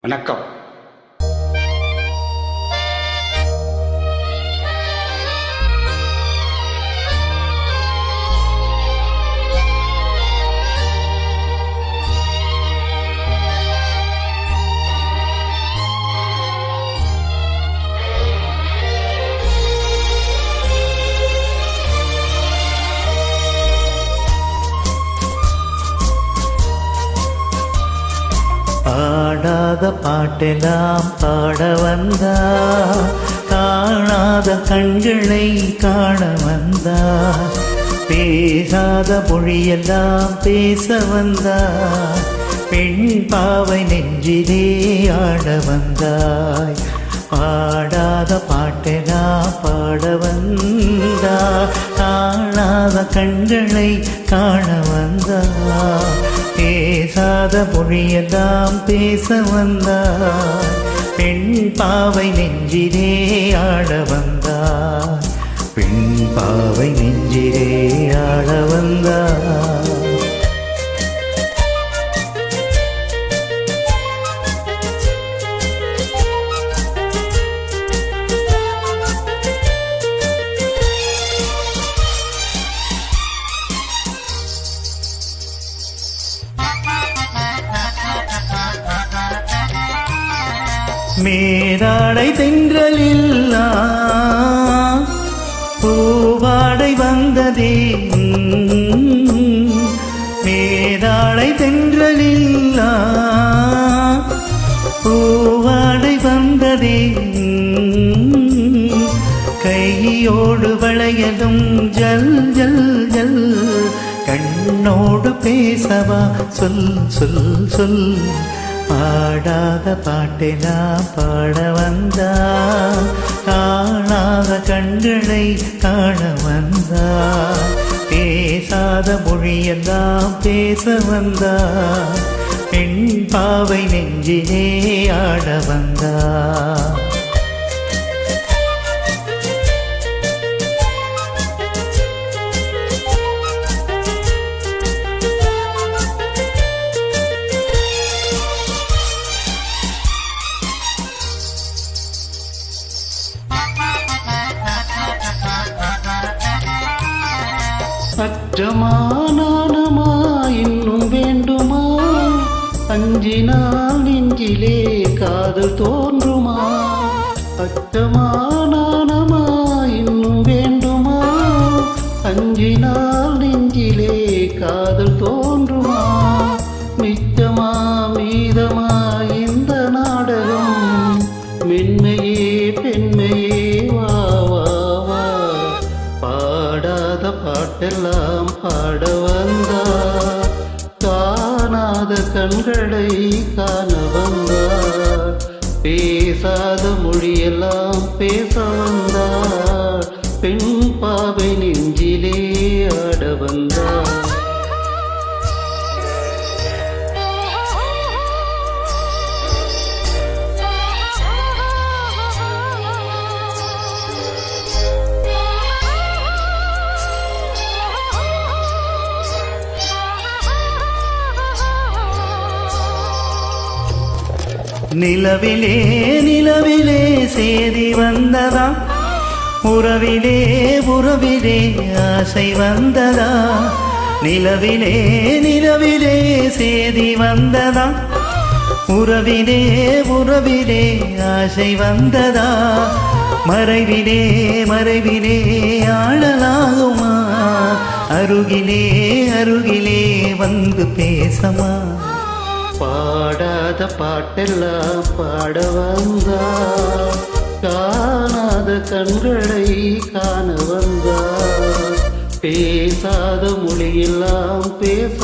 வணக்கம். பாடாத பாட்டெல்லாம் பாட வந்தா, காணாத கண்களை காண வந்தா, பேசாத மொழியெல்லாம் பேச வந்தா, பெண் பாவை நெஞ்சிலே ஆட வந்தாய். பாடாத பாட்டெல்லாம் பாட வந்தா, காணாத கண்களை காண வந்தா, பேசாத மொழியெல்லாம் பேச வந்தாய். பெண் பாவை நெஞ்சிலே ஆட வந்தாய். பெண் பாவை நெஞ்சிலே ஆட வந்தாய். மேலாடை தென்றலில்லா பூவாடை வந்ததே, மேலாடை தென்றலில்லா பூவாடை வந்ததே, கையோடு வளையலும் ஜல் ஜல் ஜல், கண்ணோடு பேசவா சொல் சொல் சொல். பாடாத பாட்டெல்லாம் பாட வந்தா, காணாத கண்களை காண வந்தா, பேசாத மொழியெல்லாம் பேச வந்தா, பெண் பாவை நெஞ்சிலே ஆட வந்தா. அற்றமா நாணமா இன்னும் வேண்டுமா, அஞ்சினால் நெஞ்சிலே காதல் தோன்றுமா. அற்றமா நாணமா இன்னும் வேண்டுமா, அஞ்சினால் நெஞ்சிலே காதல் தோன்றுமா. மிச்சமா மீதமா இந்த நாடகம், மென்மையே பெண்மையே வா வா வா. பாடாத பாட்டெல்லாம் பாட வந்தா, காணாத கண்களை காண வந்தா, பேசாத மொழியெல்லாம் பேச வந்தா, பெண் பாவை நெஞ்சிலே ஆட வந்தா. நிலவிலே நிலவிலே சேதி வந்ததா, உறவிலே உறவிலே ஆசை வந்ததா. நிலவிலே நிலவிலே சேதி வந்ததா, உறவிலே உறவிலே ஆசை வந்ததா. மறைவிலே மறைவிலே ஆளலாகுமா, அருகிலே அருகிலே வந்து பேசமா. பாடாத பாட்டெல்லாம் பாட வந்தா, காணாத கண்களை காண வந்தா, பேசாத மொழியெல்லாம் பேச